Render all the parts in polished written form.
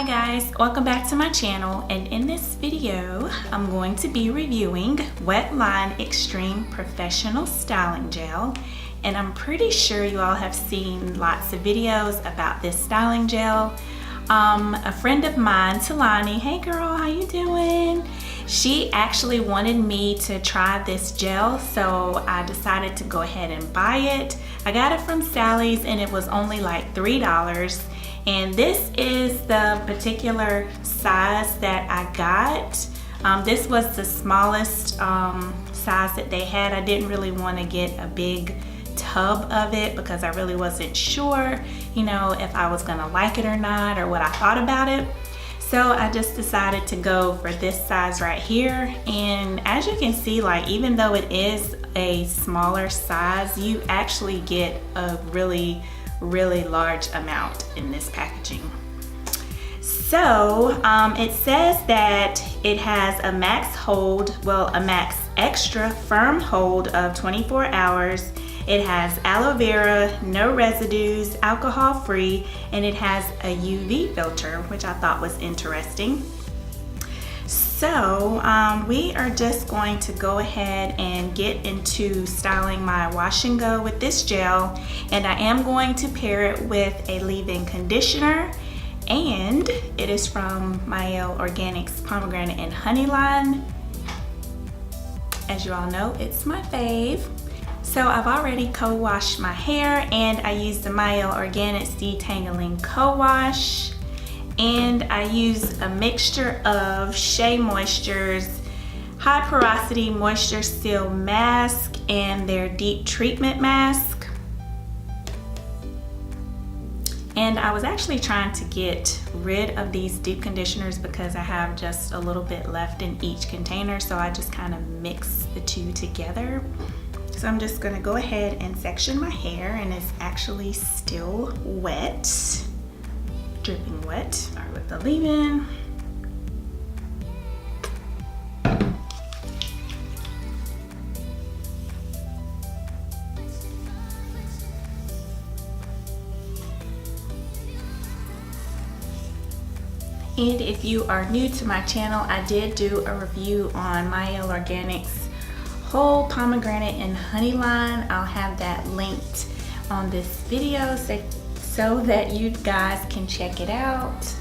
guys, welcome back to my channel, and in this video I'm going to be reviewing Wetline Extreme Professional Styling Gel, and I'm pretty sure you all have seen lots of videos about this styling gel. A friend of mine, Talani, hey girl, how you doing? She actually wanted me to try this gel, so I decided to go ahead and buy it. I got it from Sally's and it was only like $3. And this is the particular size that I got. This was the smallest size that they had. I didn't really want to get a big tub of it because I really wasn't sure, you know, if I was gonna like it or not, or what I thought about it. So I just decided to go for this size right here. And as you can see, like, even though it is a smaller size, you actually get a really large amount in this packaging. So it says that it has a max hold, well, a max extra firm hold of 24 hours. It has aloe vera, no residues, alcohol free, and it has a UV filter, which I thought was interesting. So we are just going to go ahead and get into styling my wash and go with this gel, and I am going to pair it with a leave-in conditioner, and it is from Mielle Organics Pomegranate and Honey line. As you all know, it's my fave. So I've already co-washed my hair, and I used the Mielle Organics Detangling Co-Wash. And I use a mixture of Shea Moisture's High Porosity Moisture Seal Mask and their Deep Treatment Mask. And I was actually trying to get rid of these deep conditioners because I have just a little bit left in each container, so I just kind of mix the two together. So I'm just gonna go ahead and section my hair, and it's actually still wet. Dripping wet. Start with the leave-in. And if you are new to my channel, I did do a review on Mielle Organics whole pomegranate and honey line. I'll have that linked on this video so that you guys can check it out.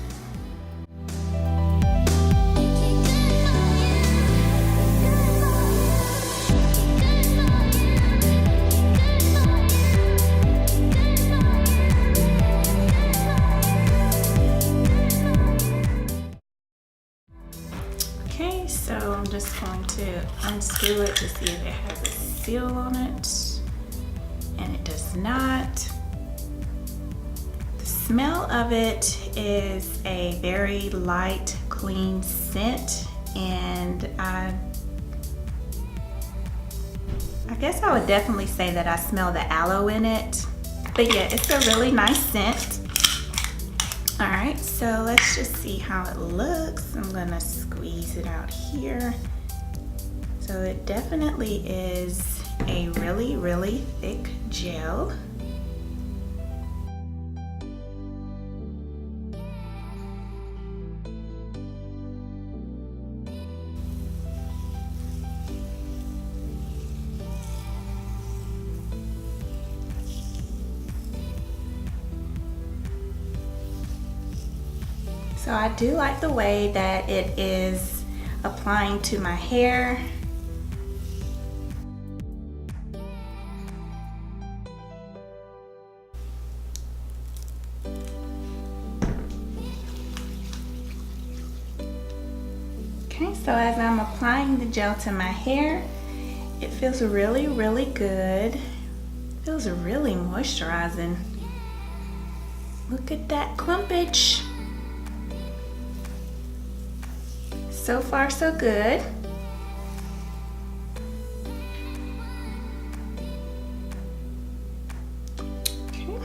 Okay, so I'm just going to unscrew it to see if it has a seal on it, and it does not. Smell of it is a very light, clean scent, and I guess I would definitely say that I smell the aloe in it. But yeah, it's a really nice scent. All right, so let's just see how it looks. I'm gonna squeeze it out here. So it definitely is a really thick gel. So I do like the way that it is applying to my hair. Okay, so as I'm applying the gel to my hair, it feels really good. It feels really moisturizing. Look at that clumpage. So far, so good. Okay.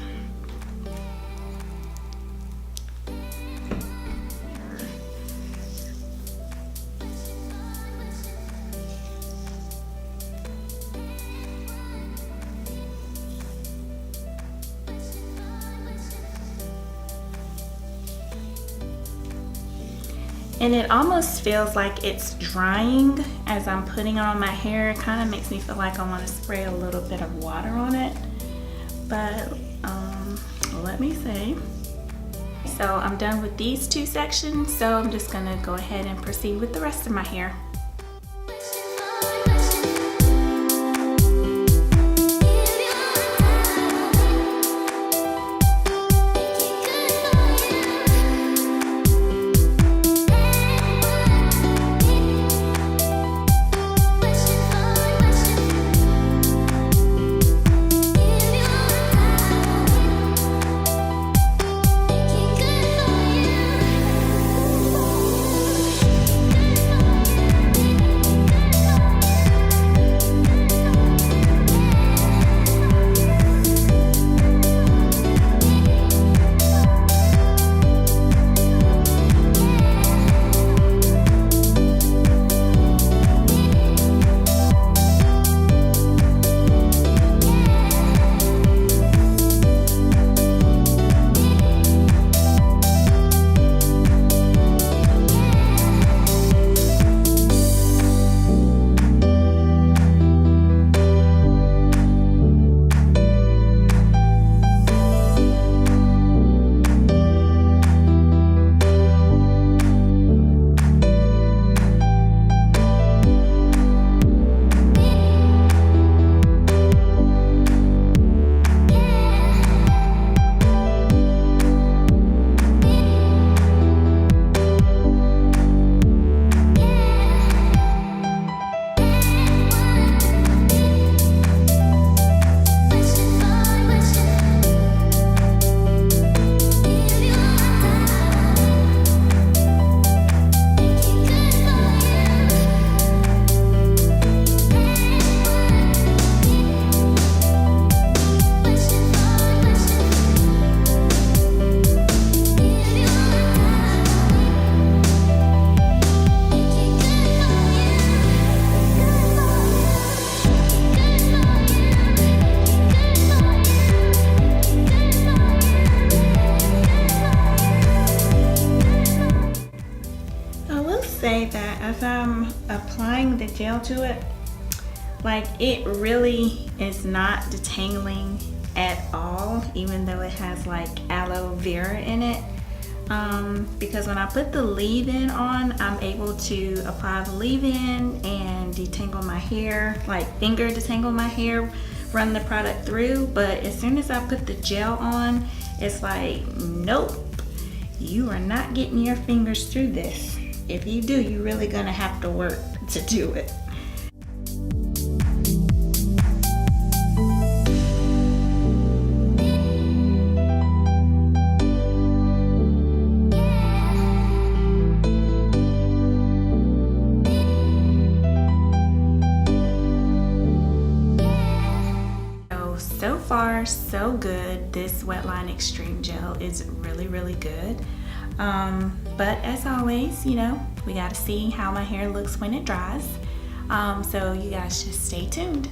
And it almost feels like it's drying as I'm putting on my hair. It kind of makes me feel like I want to spray a little bit of water on it. But let me see. So I'm done with these two sections, so I'm just gonna go ahead and proceed with the rest of my hair. That as I'm applying the gel to it, like, it really is not detangling at all, even though it has like aloe vera in it, because when I put the leave-in on, I'm able to apply the leave-in and detangle my hair, like finger detangle my hair, run the product through. But as soon as I put the gel on, it's like, nope, you are not getting your fingers through this. If you do, you're really gonna have to work to do it. So far, so good. This Wetline Extreme Gel is really, really good. But as always, you know, we got to see how my hair looks when it dries. So you guys just stay tuned.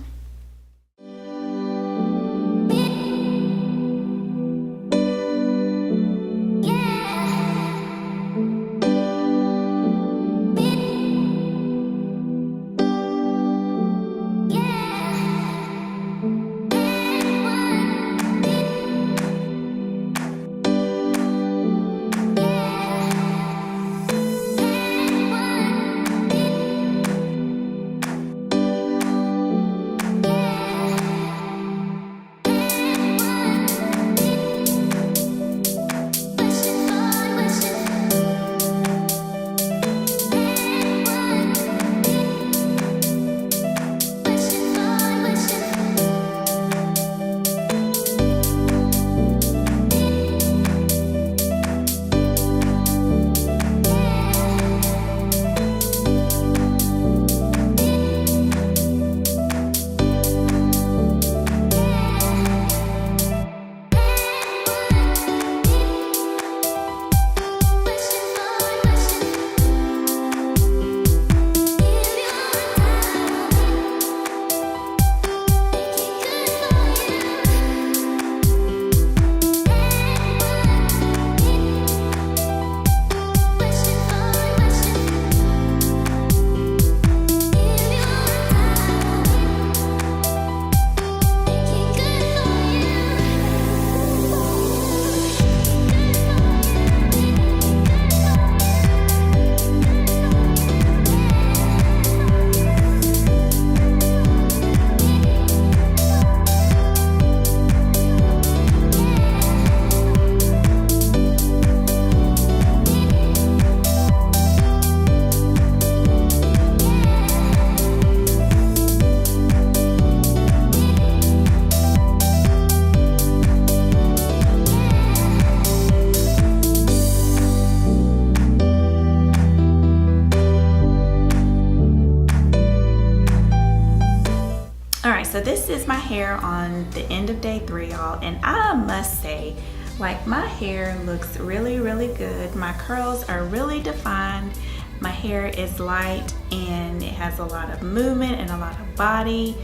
So this is my hair on the end of day 3, y'all, and I must say, like, my hair looks really, really good. My curls are really defined. My hair is light and it has a lot of movement and a lot of body.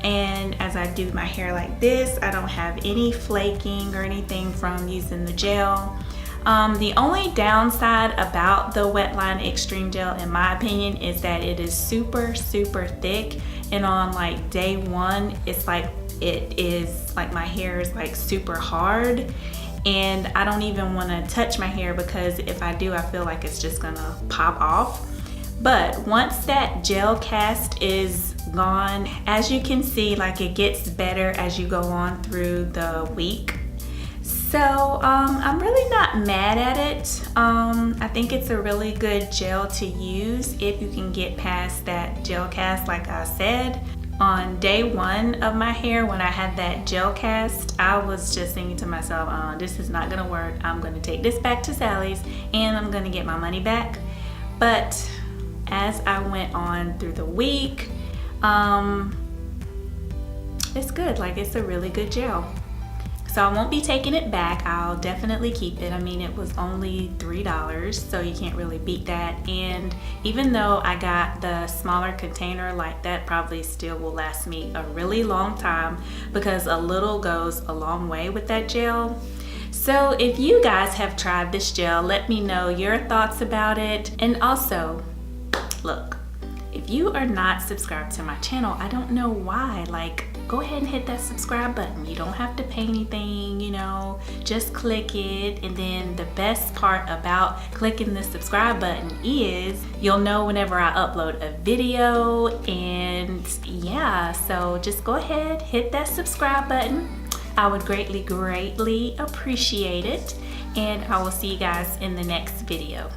And as I do my hair like this, I don't have any flaking or anything from using the gel. The only downside about the Wetline Extreme Gel, in my opinion, is that it is super, super thick. And on like day 1, it's like, it is like my hair is like super hard. And I don't even want to touch my hair because if I do, I feel like it's just gonna pop off. But once that gel cast is gone, as you can see, like, it gets better as you go on through the week. So I'm really not mad at it. I think it's a really good gel to use if you can get past that gel cast. Like I said, on day 1 of my hair, when I had that gel cast, I was just thinking to myself, this is not gonna work. I'm gonna take this back to Sally's and I'm gonna get my money back. But as I went on through the week, it's good. Like, it's a really good gel. So I won't be taking it back. I'll definitely keep it. I mean, it was only $3, so you can't really beat that. And even though I got the smaller container, like, that probably still will last me a really long time because a little goes a long way with that gel. So if you guys have tried this gel, let me know your thoughts about it. And also, look, if you are not subscribed to my channel, I don't know why. Like, go ahead and hit that subscribe button. You don't have to pay anything, you know, just click it. And then the best part about clicking the subscribe button is you'll know whenever I upload a video. And yeah, so just go ahead, hit that subscribe button. I would greatly, greatly appreciate it. And I will see you guys in the next video.